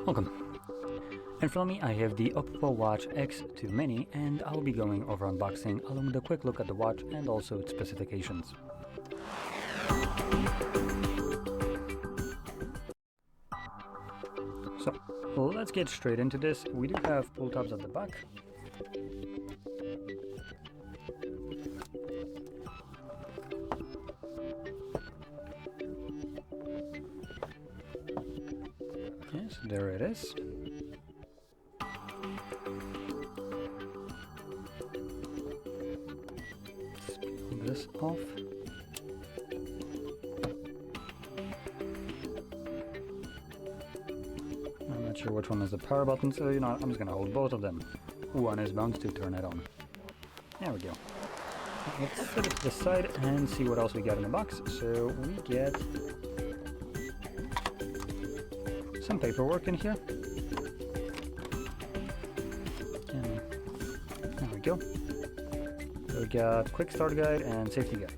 Welcome. In front of me I have the OPPO Watch X2 Mini, and I'll be going over unboxing along with a quick look at the watch and also its specifications. So let's get straight into this. We do have pull tabs at the back. Yes, there it is. Let's peel this off. I'm not sure which one is the power button, so I'm just gonna hold both of them. One is bound to turn it on. There we go. Let's set it to the side and see what else we got in the box. So we get some paperwork in here. And there we go. So we got quick start guide and safety guide.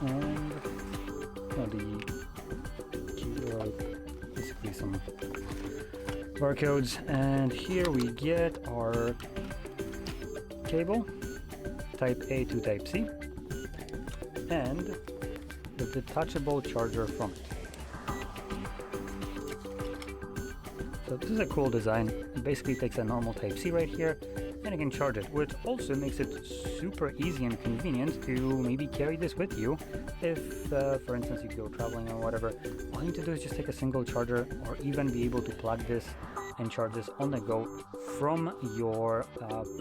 And basically some barcodes. And here we get our cable, type A to type C, and the detachable charger from it. So this is a cool design. It basically takes a normal type C right here and you can charge it, which also makes it super easy and convenient to maybe carry this with you if for instance you go traveling or whatever. All you need to do is just take a single charger, or even be able to plug this and charge this on the go from your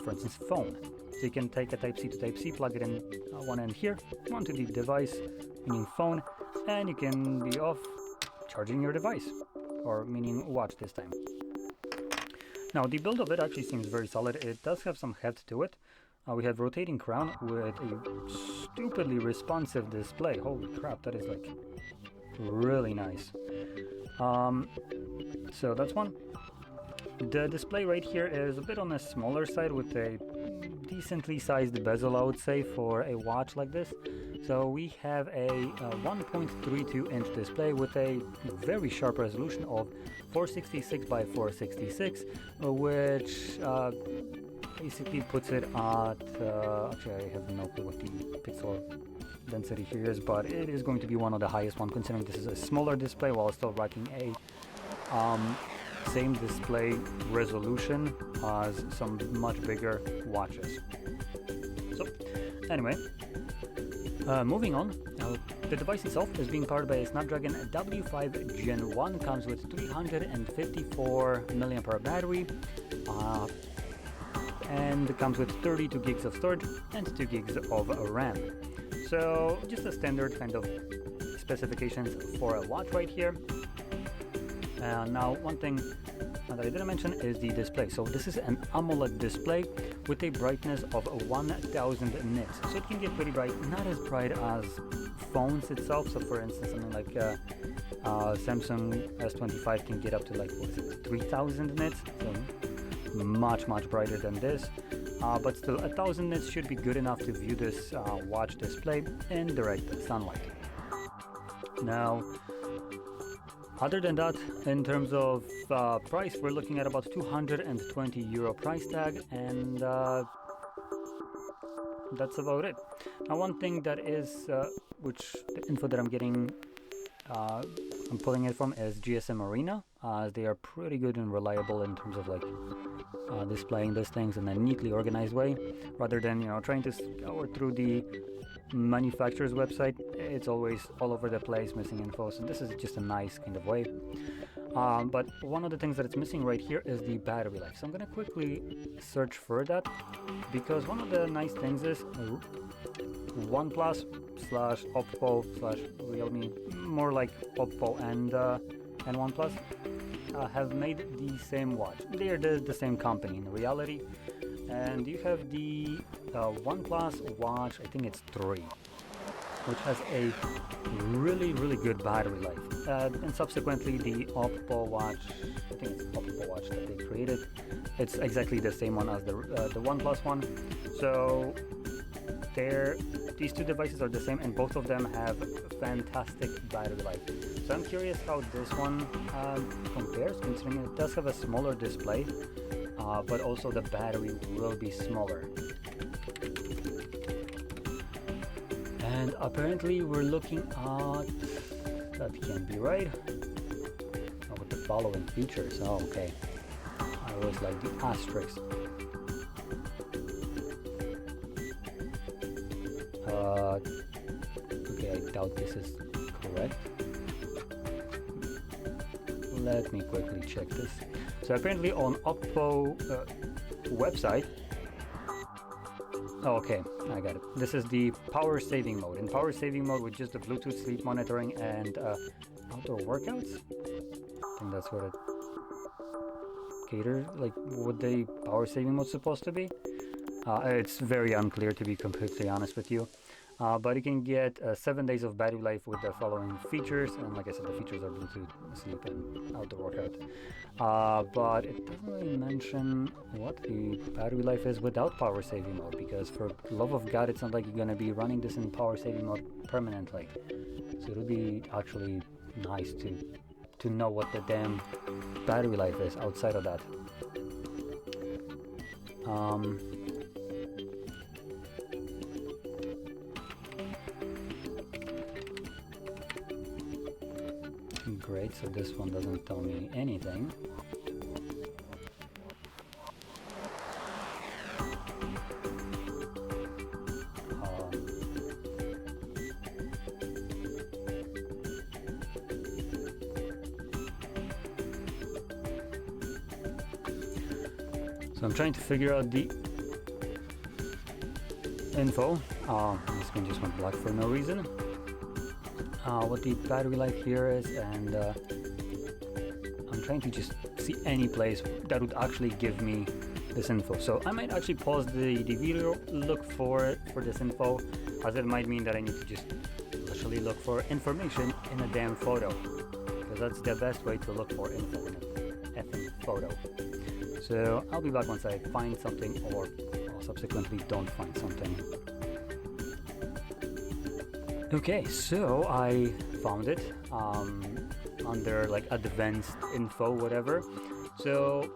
for instance phone. So you can take a type C to type C, plug it in one end here, onto the device, meaning phone, and you can be off charging your device, or meaning watch this time. Now the build of it actually seems very solid. It does have some heft to it. We have rotating crown with a stupidly responsive display. Holy crap, that is like really nice. So that's one. The display right here is a bit on the smaller side with a decently sized bezel, I would say, for a watch like this. So we have a 1.32 inch display with a very sharp resolution of 466 by 466, which basically puts it at, actually I have no clue what the pixel density here is, but it is going to be one of the highest one, considering this is a smaller display while still rocking a same display resolution as some much bigger watches. So anyway, moving on, the device itself is being powered by a Snapdragon W5 Gen 1, comes with 354 mAh battery, and comes with 32 gigs of storage and 2 gigs of RAM. So just a standard kind of specifications for a watch right here. Now one thing that I didn't mention is the display. So this is an AMOLED display with a brightness of 1000 nits. So it can get pretty bright, not as bright as phones itself. So for instance, something like Samsung S25 can get up to like, what is it, 3000 nits? So much brighter than this. But still, 1000 nits should be good enough to view this watch display in direct sunlight. Now, other than that, in terms of price, we're looking at about €220 price tag, and that's about it. Now, one thing that is, which the info that I'm getting, I'm pulling it from, is GSM Arena. They are pretty good and reliable in terms of like displaying these things in a neatly organized way, rather than trying to scour through the manufacturer's website. It's always all over the place, missing info, so this is just a nice kind of way. But one of the things that it's missing right here is the battery life, so I'm gonna quickly search for that, because one of the nice things is OnePlus slash OPPO slash Realme, more like OPPO and OnePlus, have made the same watch. They are the same company in reality. And you have the OnePlus Watch, I think it's 3, which has a really good battery life. And subsequently the OPPO Watch, I think it's OPPO Watch that they created, it's exactly the same one as the OnePlus one. So these two devices are the same, and both of them have fantastic battery life. So I'm curious how this one compares, considering it does have a smaller display, but also the battery will be smaller. And apparently we're looking at, that can't be right, with the following features. Oh, okay. I always like the asterisk. Okay, I doubt this is correct. Let me quickly check this. So apparently on OPPO website, oh, okay, I got it. This is the power saving mode. In power saving mode with just the Bluetooth sleep monitoring and outdoor workouts. I think that's what it caters, like what the power saving mode supposed to be. It's very unclear, to be completely honest with you. But you can get 7 days of battery life with the following features, and like I said, the features are Bluetooth, sleep, and outdoor workout. But it doesn't really mention what the battery life is without power saving mode, because for love of God, it's not like you're gonna be running this in power saving mode permanently. So it would be actually nice to know what the damn battery life is outside of that. Great, so this one doesn't tell me anything. So I'm trying to figure out the info. The screen just went black for no reason. What the battery life here is, and I'm trying to just see any place that would actually give me this info. So I might actually pause the video, look for this info, as it might mean that I need to just literally look for information in a damn photo, because that's the best way to look for info in an effing photo. So I'll be back once I find something, or subsequently don't find something. Okay, so I found it under like advanced info, whatever. So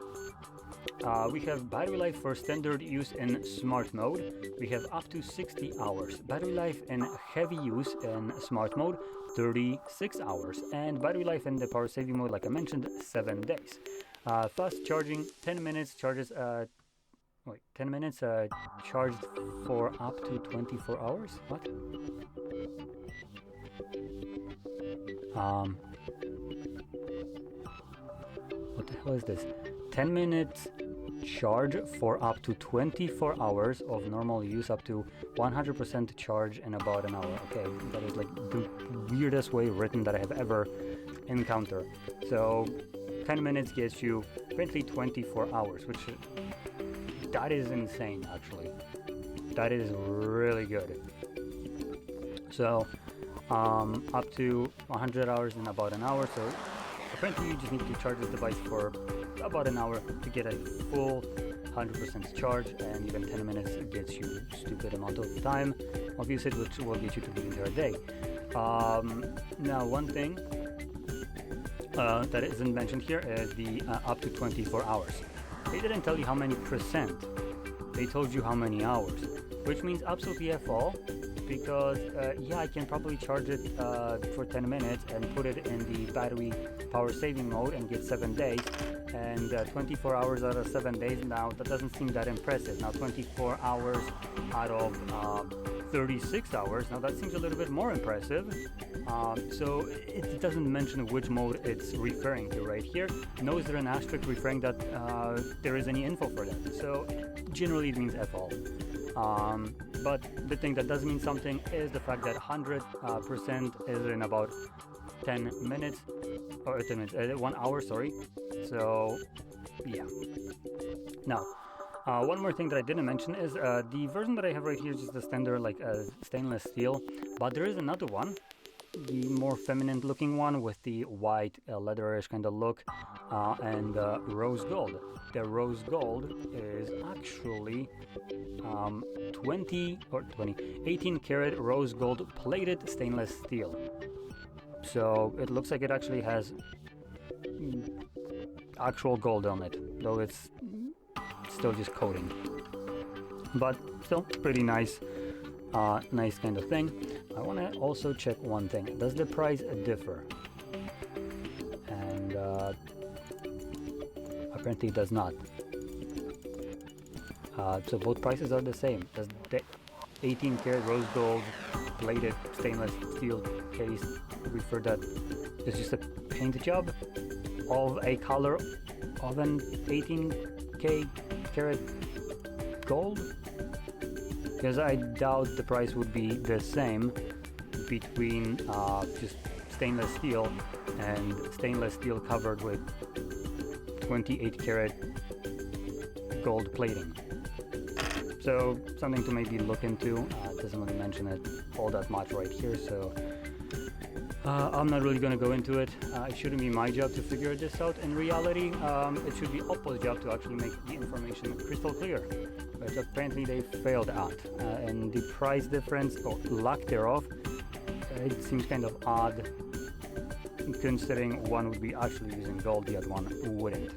we have battery life for standard use in smart mode. We have up to 60 hours. Battery life in heavy use in smart mode, 36 hours. And battery life in the power saving mode, like I mentioned, 7 days. Fast charging, 10 minutes charges. 10 minutes charged for up to 24 hours? What? What the hell is this? 10 minutes charge for up to 24 hours of normal use, up to 100% charge in about an hour. Okay, that is like the weirdest way written that I have ever encountered. So 10 minutes gets you apparently 24 hours, which that is insane, actually. That is really good. So up to 100 hours in about an hour. So apparently you just need to charge this device for about an hour to get a full 100% charge, and even 10 minutes gets you a stupid amount of time of usage, which will get you to the entire day. Now, one thing that isn't mentioned here is the up to 24 hours. They didn't tell you how many percent. They told you how many hours, which means absolutely F all, because yeah, I can probably charge it for 10 minutes and put it in the battery power saving mode and get 7 days, and 24 hours out of 7 days, now that doesn't seem that impressive. Now 24 hours out of 36 hours, now that seems a little bit more impressive. So it doesn't mention which mode it's referring to right here, nor is there an asterisk referring that there is any info for that. So generally it means F all. But the thing that does mean something is the fact that 100% is in about 10 minutes, or 10 minutes, 1 hour, sorry. So yeah. Now, one more thing that I didn't mention is the version that I have right here is just the standard like stainless steel, but there is another one, the more feminine looking one with the white leatherish kind of look, and rose gold. The rose gold is actually 18 karat rose gold plated stainless steel. So it looks like it actually has actual gold on it, though it's still just coating. But still pretty nice, nice kind of thing. I want to also check one thing. Does the price differ? And apparently it does not. So both prices are the same. Does the 18 karat rose gold plated stainless steel case refer that it's just a paint job of a color of an 18K karat gold? Because I doubt the price would be the same between just stainless steel and stainless steel covered with 28 karat gold plating. So something to maybe look into. It doesn't really mention it all that much right here, so I'm not really going to go into it. It shouldn't be my job to figure this out. In reality, it should be OPPO's job to actually make the information crystal clear, but apparently they failed at. And the price difference, or lack thereof, it seems kind of odd, considering one would be actually using gold, the other one wouldn't.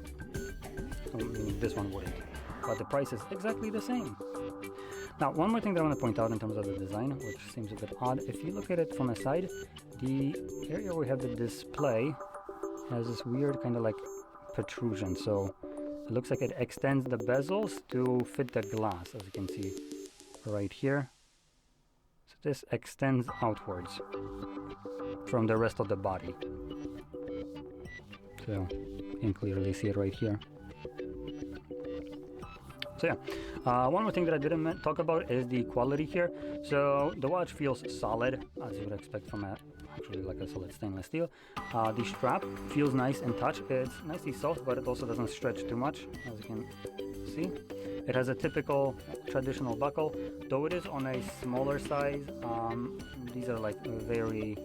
I mean, this one wouldn't. But the price is exactly the same. Now, one more thing that I want to point out in terms of the design, which seems a bit odd. If you look at it from the side, the area where we have the display has this weird kind of like protrusion. So it looks like it extends the bezels to fit the glass, as you can see right here. So this extends outwards from the rest of the body. So you can clearly see it right here. So yeah, one more thing that I didn't talk about is the quality here. So the watch feels solid, as you would expect from actually like a solid stainless steel. The strap feels nice in touch. It's nicely soft, but it also doesn't stretch too much, as you can see. It has a typical traditional buckle, though it is on a smaller size. These are like very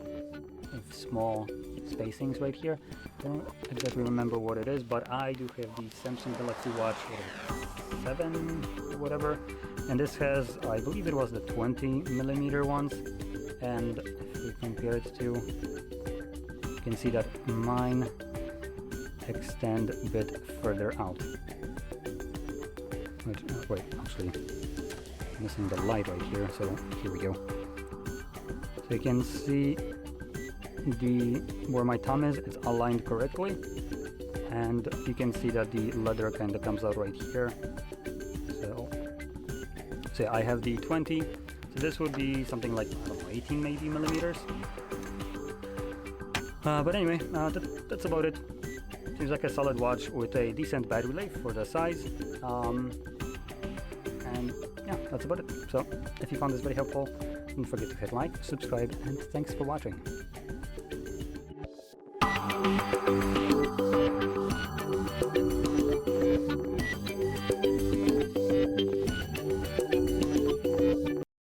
small spacings right here. I don't exactly remember what it is, but I do have the Samsung Galaxy Watch 7 or whatever, and this has, I believe it was the 20mm ones, and if we compare it to, you can see that mine extend a bit further out. Which, wait, actually missing the light right here, so here we go. So you can see where my thumb is, it's aligned correctly, and you can see that the leather kind of comes out right here. So I have the 20, so this would be something like, I don't know, 18 maybe millimeters. But anyway, that's about it. Seems like a solid watch with a decent battery life for the size. And yeah, that's about it. So if you found this very helpful, don't forget to hit like, subscribe, and thanks for watching.